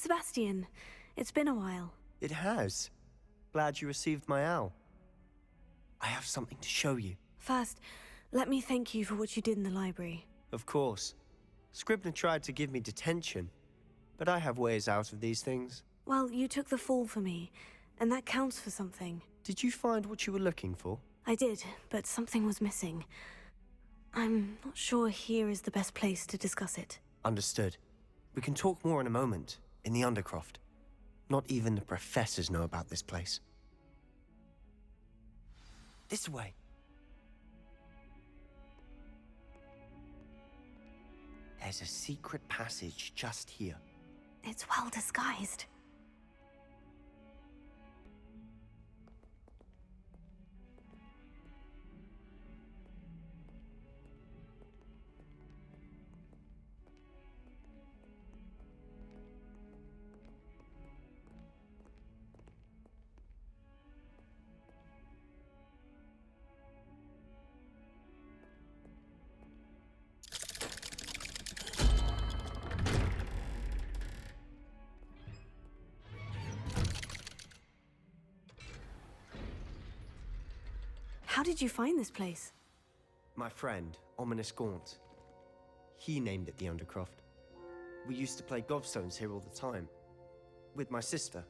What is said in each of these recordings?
Sebastian, it's been a while. It has. Glad you received my owl. I have something to show you. First, let me thank you for what you did in the library. Of course. Scribner tried to give me detention, but I have ways out of these things. Well, you took the fall for me, and that counts for something. Did you find what you were looking for? I did, but something was missing. I'm not sure here is the best place to discuss it. Understood. We can talk more in a moment, in the Undercroft. Not even the professors know about this place. This way. There's a secret passage just here. It's well disguised. How did you find this place? My friend, Ominous Gaunt. He named it the Undercroft. We used to play gobstones here all the time. With my sister,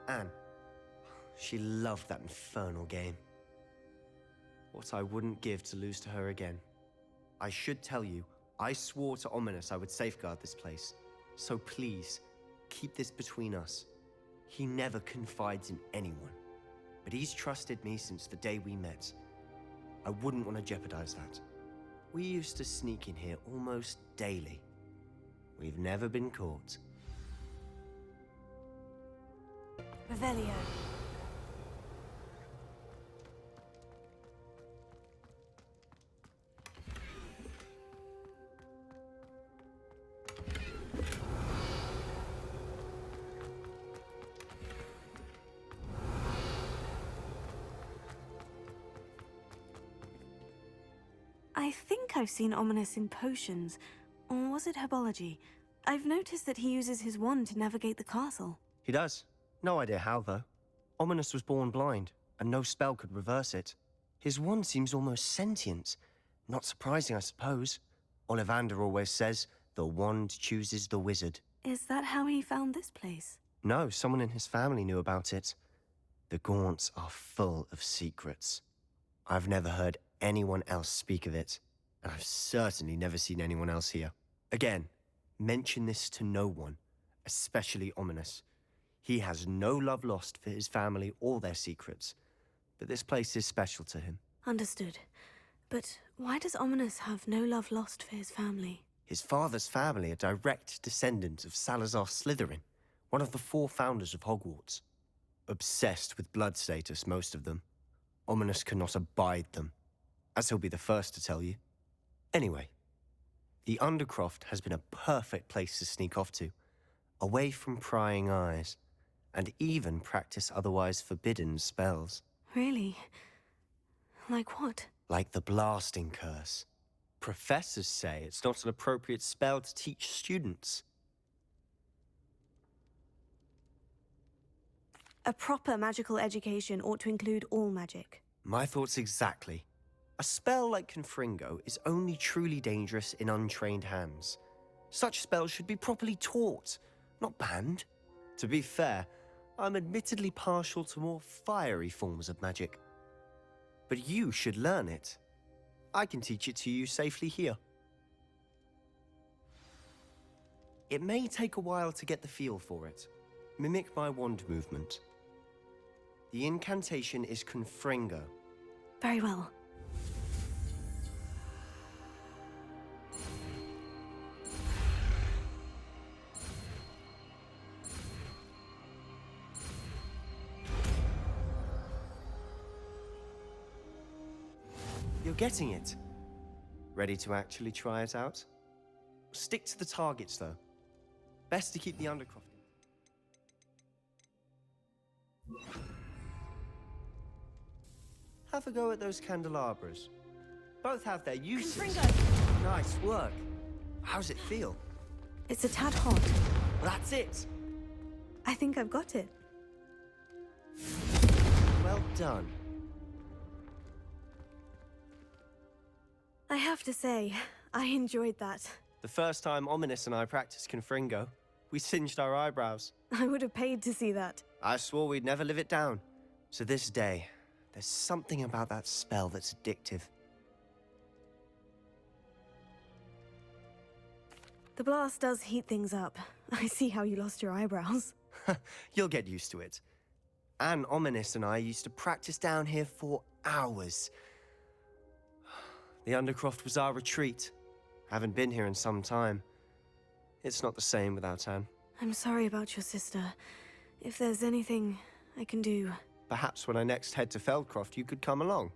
Anne. She loved that infernal game. What I wouldn't give to lose to her again. I should tell you, I swore to Ominous I would safeguard this place. So please, keep this between us. He never confides in anyone. But he's trusted me since the day we met. I wouldn't want to jeopardize that. We used to sneak in here almost daily. We've never been caught. Revelio. I think I've seen Ominous in potions, or was it herbology? I've noticed that he uses his wand to navigate the castle. He does. No idea how, though. Ominous was born blind, and no spell could reverse it. His wand seems almost sentient. Not surprising, I suppose. Ollivander always says, the wand chooses the wizard. Is that how he found this place? No, someone in his family knew about it. The Gaunts are full of secrets. I've never heard anyone else speak of it, and I've certainly never seen anyone else here. Again, mention this to no one, especially Ominous. He has no love lost for his family or their secrets, but this place is special to him. Understood. But why does Ominous have no love lost for his family? His father's family are direct descendants of Salazar Slytherin, one of the 4 founders of Hogwarts. Obsessed with blood status, most of them. Ominous cannot abide them, as he'll be the first to tell you. Anyway, the Undercroft has been a perfect place to sneak off to, away from prying eyes, and even practice otherwise forbidden spells. Really? Like what? Like the blasting curse. Professors say it's not an appropriate spell to teach students. A proper magical education ought to include all magic. My thoughts exactly. A spell like Confringo is only truly dangerous in untrained hands. Such spells should be properly taught, not banned. To be fair, I'm admittedly partial to more fiery forms of magic. But you should learn it. I can teach it to you safely here. It may take a while to get the feel for it. Mimic my wand movement. The incantation is Confringo. Very well. You're getting it. Ready to actually try it out? Stick to the targets, though. Best to keep the Undercroft. Have a go at those candelabras. Both have their uses. Confringo! Nice work. How's it feel? It's a tad hot. That's it. I think I've got it. Well done. I have to say, I enjoyed that. The first time Ominous and I practiced Confringo, we singed our eyebrows. I would have paid to see that. I swore we'd never live it down. So this day, there's something about that spell that's addictive. The blast does heat things up. I see how you lost your eyebrows. You'll get used to it. Anne, Ominous and I used to practice down here for hours. The Undercroft was our retreat. Haven't been here in some time. It's not the same without Anne. I'm sorry about your sister. If there's anything I can do... Perhaps when I next head to Feldcroft, you could come along.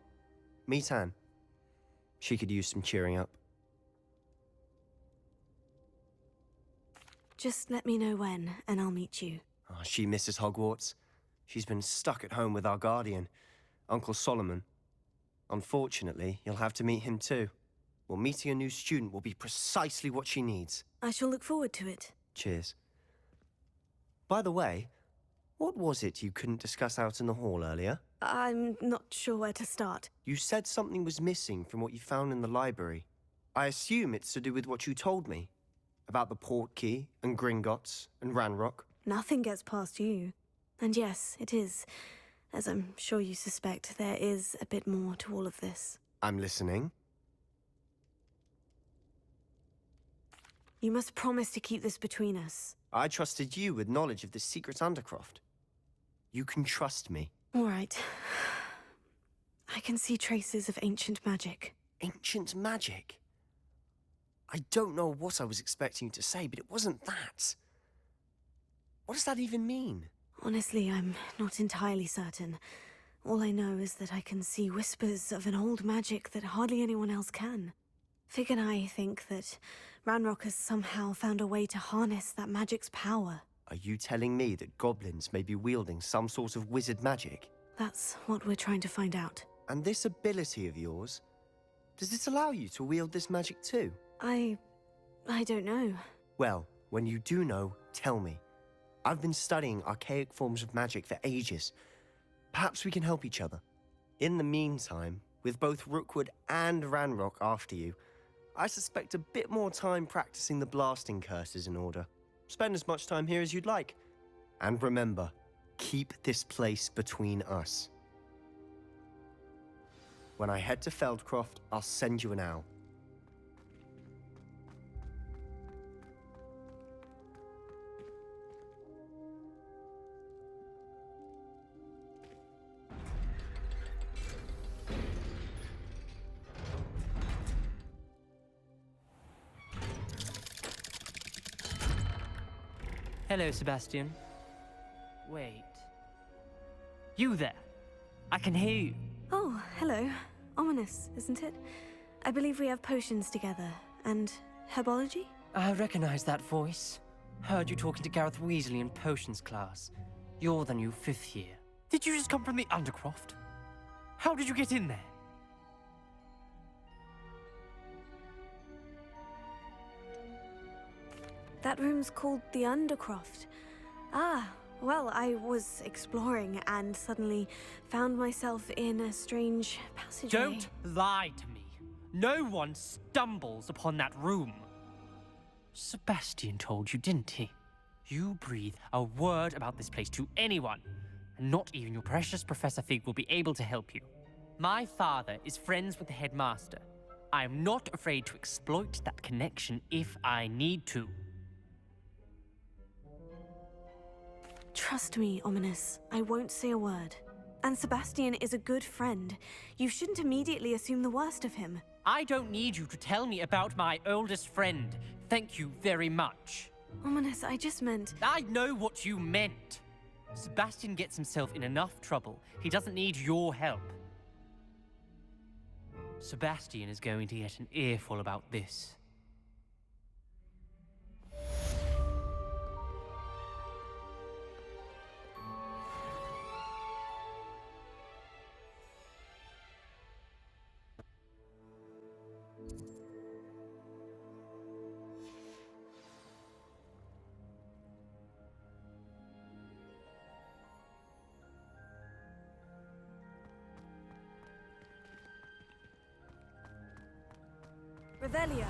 Meet Anne. She could use some cheering up. Just let me know when, and I'll meet you. Oh, she misses Hogwarts. She's been stuck at home with our guardian, Uncle Solomon. Unfortunately, you'll have to meet him too. Well, meeting a new student will be precisely what she needs. I shall look forward to it. Cheers. By the way, what was it you couldn't discuss out in the hall earlier? I'm not sure where to start. You said something was missing from what you found in the library. I assume it's to do with what you told me. About the Portkey, and Gringotts, and Ranrock. Nothing gets past you. And yes, it is. As I'm sure you suspect, there is a bit more to all of this. I'm listening. You must promise to keep this between us. I trusted you with knowledge of the secret Undercroft. You can trust me. All right. I can see traces of ancient magic. Ancient magic? I don't know what I was expecting you to say, but it wasn't that. What does that even mean? Honestly, I'm not entirely certain. All I know is that I can see whispers of an old magic that hardly anyone else can. Fig and I think that Ranrock has somehow found a way to harness that magic's power. Are you telling me that goblins may be wielding some sort of wizard magic? That's what we're trying to find out. And this ability of yours, does it allow you to wield this magic too? I don't know. Well, when you do know, tell me. I've been studying archaic forms of magic for ages. Perhaps we can help each other. In the meantime, with both Rookwood and Ranrock after you, I suspect a bit more time practicing the blasting curse is in order. Spend as much time here as you'd like. And remember, keep this place between us. When I head to Feldcroft, I'll send you an owl. Hello, Sebastian. Wait. You there? I can hear you. Oh, hello. Ominous, isn't it? I believe we have potions together. And herbology? I recognize that voice. Heard you talking to Gareth Weasley in potions class. You're the new 5th year. Did you just come from the Undercroft? How did you get in there? That room's called the Undercroft. Ah, well, I was exploring and suddenly found myself in a strange passageway. Don't lie to me. No one stumbles upon that room. Sebastian told you, didn't he? You breathe a word about this place to anyone, and not even your precious Professor Fig will be able to help you. My father is friends with the headmaster. I am not afraid to exploit that connection if I need to. Trust me, Ominous. I won't say a word. And Sebastian is a good friend. You shouldn't immediately assume the worst of him. I don't need you to tell me about my oldest friend. Thank you very much. Ominous, I just meant... I know what you meant. Sebastian gets himself in enough trouble. He doesn't need your help. Sebastian is going to get an earful about this. Revelio.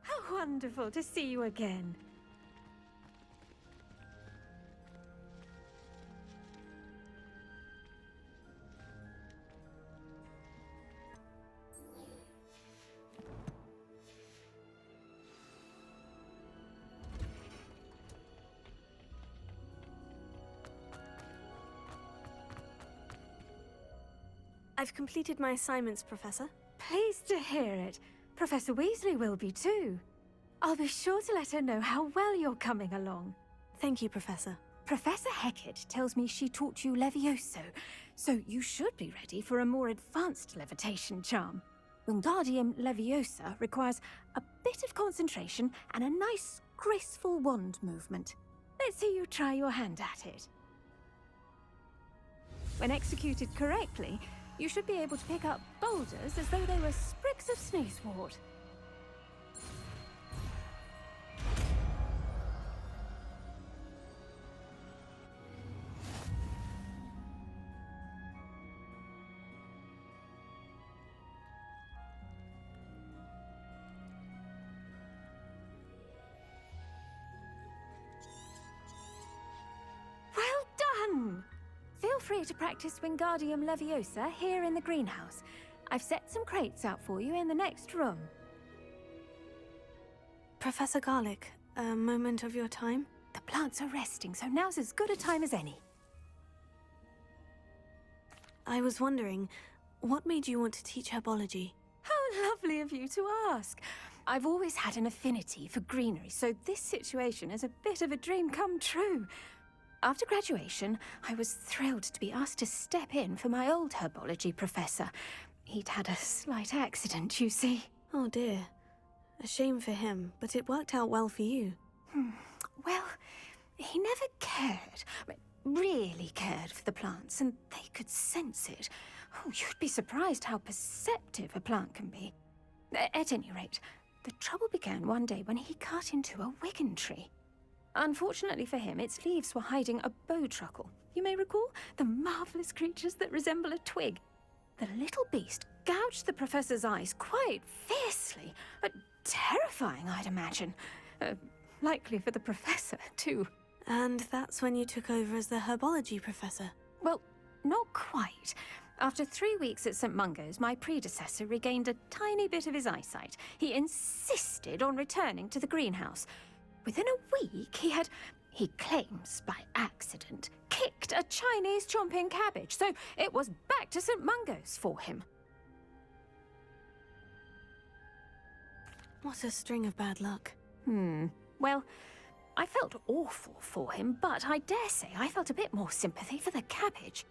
How wonderful to see you again. I've completed my assignments, Professor. Pleased to hear it. Professor Weasley will be too. I'll be sure to let her know how well you're coming along. Thank you, Professor. Professor Hecat tells me she taught you Levioso, so you should be ready for a more advanced levitation charm. Wingardium Leviosa requires a bit of concentration and a nice, graceful wand movement. Let's see you try your hand at it. When executed correctly, you should be able to pick up boulders as though they were sprigs of sneezewort. Well done! Feel free to practice Wingardium Leviosa here in the greenhouse. I've set some crates out for you in the next room. Professor Garlick, a moment of your time? The plants are resting, so now's as good a time as any. I was wondering, what made you want to teach herbology? How lovely of you to ask. I've always had an affinity for greenery, so this situation is a bit of a dream come true. After graduation, I was thrilled to be asked to step in for my old herbology professor. He'd had a slight accident, you see. Oh dear. A shame for him, but it worked out well for you. Well, he never cared, really cared for the plants, and they could sense it. Oh, you'd be surprised how perceptive a plant can be. At any rate, the trouble began one day when he cut into a wigan tree. Unfortunately for him, its leaves were hiding a bowtruckle. You may recall the marvelous creatures that resemble a twig. The little beast gouged the professor's eyes quite fiercely. Terrifying, I'd imagine. Likely for the professor, too. And that's when you took over as the herbology professor? Well, not quite. After 3 weeks at St. Mungo's, my predecessor regained a tiny bit of his eyesight. He insisted on returning to the greenhouse. Within a week, he claims by accident, kicked a Chinese chomping cabbage, so it was back to St. Mungo's for him. What a string of bad luck. Well, I felt awful for him, but I dare say I felt a bit more sympathy for the cabbage.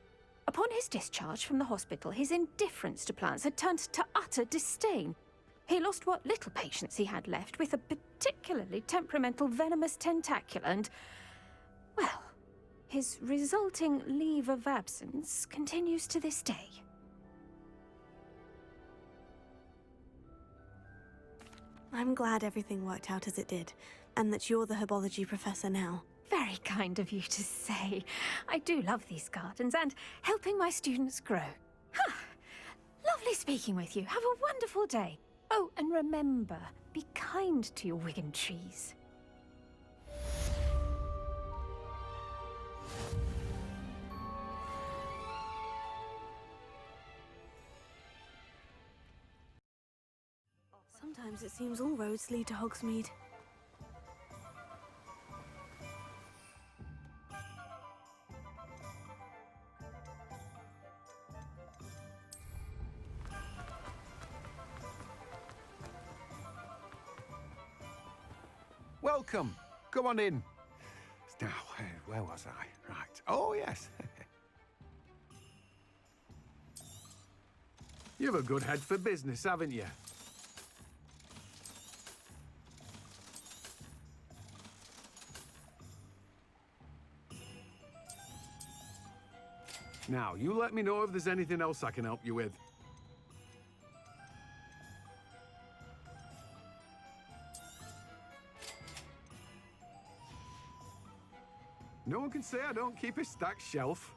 Upon his discharge from the hospital, his indifference to plants had turned to utter disdain. He lost what little patience he had left with a particularly temperamental venomous tentacula and, well, his resulting leave of absence continues to this day. I'm glad everything worked out as it did, and that you're the herbology professor now. Very kind of you to say. I do love these gardens and helping my students grow. Lovely speaking with you. Have a wonderful day. Oh, and remember, be kind to your wigan trees. Sometimes it seems all roads lead to Hogsmeade. Welcome. Come on in. Now, where was I? Right. Oh, yes. You've a good head for business, haven't you? Now, you let me know if there's anything else I can help you with. No one can say I don't keep a stacked shelf.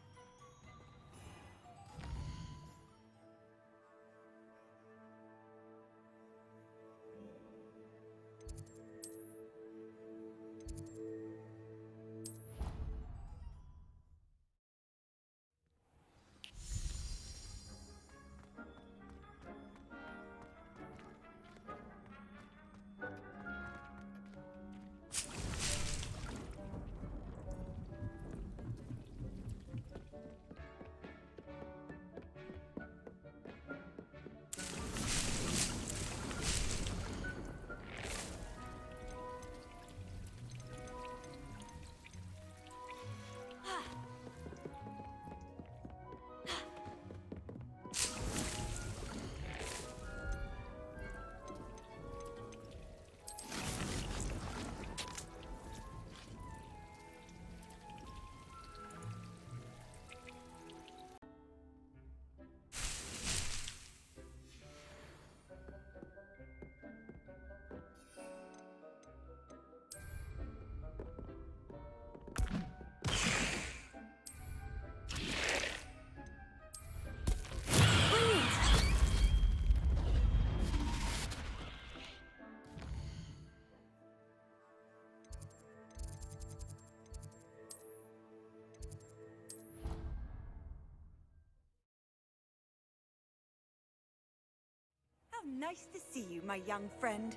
How nice to see you, my young friend.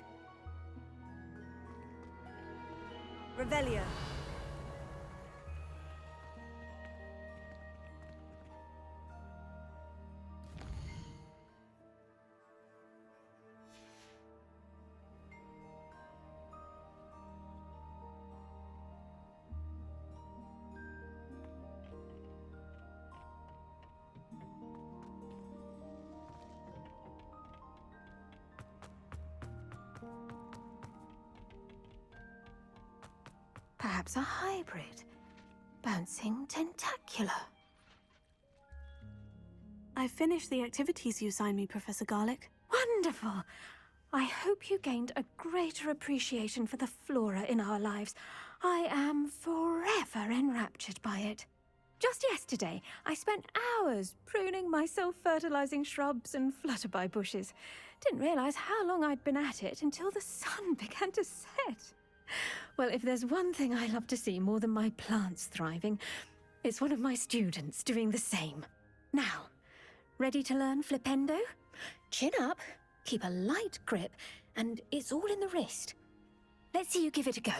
Revelio. Perhaps a hybrid. Bouncing tentacular. I finished the activities you assigned me, Professor Garlick. Wonderful! I hope you gained a greater appreciation for the flora in our lives. I am forever enraptured by it. Just yesterday, I spent hours pruning my self-fertilizing shrubs and flutterby bushes. Didn't realize how long I'd been at it until the sun began to set. Well, if there's one thing I love to see more than my plants thriving, it's one of my students doing the same. Now, ready to learn flipendo? Chin up, keep a light grip, and it's all in the wrist. Let's see you give it a go.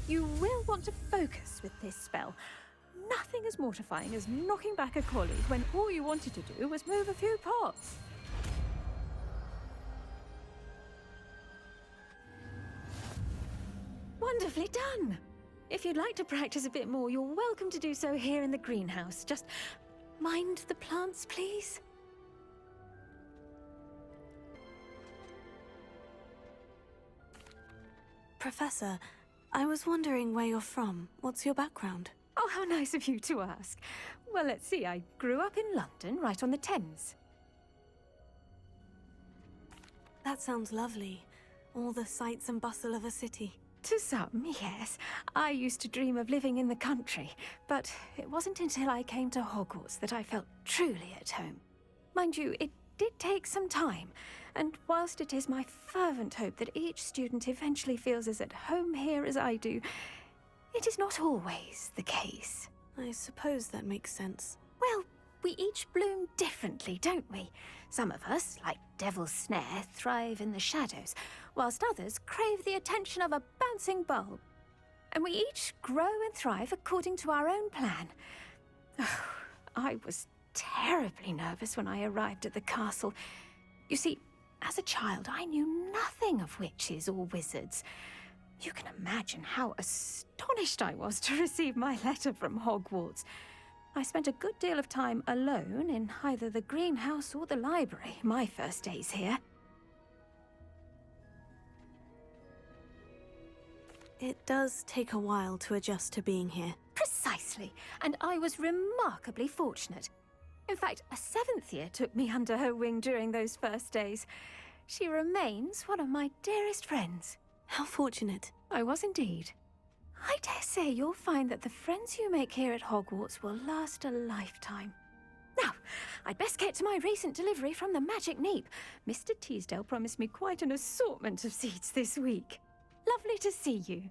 You will want to focus with this spell. Nothing as mortifying as knocking back a colleague when all you wanted to do was move a few pots. Wonderfully done! If you'd like to practice a bit more, you're welcome to do so here in the greenhouse. Just mind the plants, please. Professor, I was wondering where you're from. What's your background? Oh, how nice of you to ask. Well, let's see. I grew up in London, right on the Thames. That sounds lovely. All the sights and bustle of a city. To some, yes. I used to dream of living in the country, but it wasn't until I came to Hogwarts that I felt truly at home. Mind you, it did take some time, and whilst it is my fervent hope that each student eventually feels as at home here as I do, it is not always the case. I suppose that makes sense. Well, we each bloom differently, don't we? Some of us, like Devil's Snare, thrive in the shadows, whilst others crave the attention of a bouncing bulb. And we each grow and thrive according to our own plan. Oh, I was terribly nervous when I arrived at the castle. You see, as a child, I knew nothing of witches or wizards. You can imagine how astonished I was to receive my letter from Hogwarts. I spent a good deal of time alone in either the greenhouse or the library my first days here. It does take a while to adjust to being here. Precisely. Precisely. And I was remarkably fortunate. In fact, a 7th year took me under her wing during those first days. She remains one of my dearest friends. How fortunate. I was indeed. I dare say you'll find that the friends you make here at Hogwarts will last a lifetime. Now, I'd best get to my recent delivery from the Magic Neep. Mr. Teasdale promised me quite an assortment of seeds this week. Lovely to see you.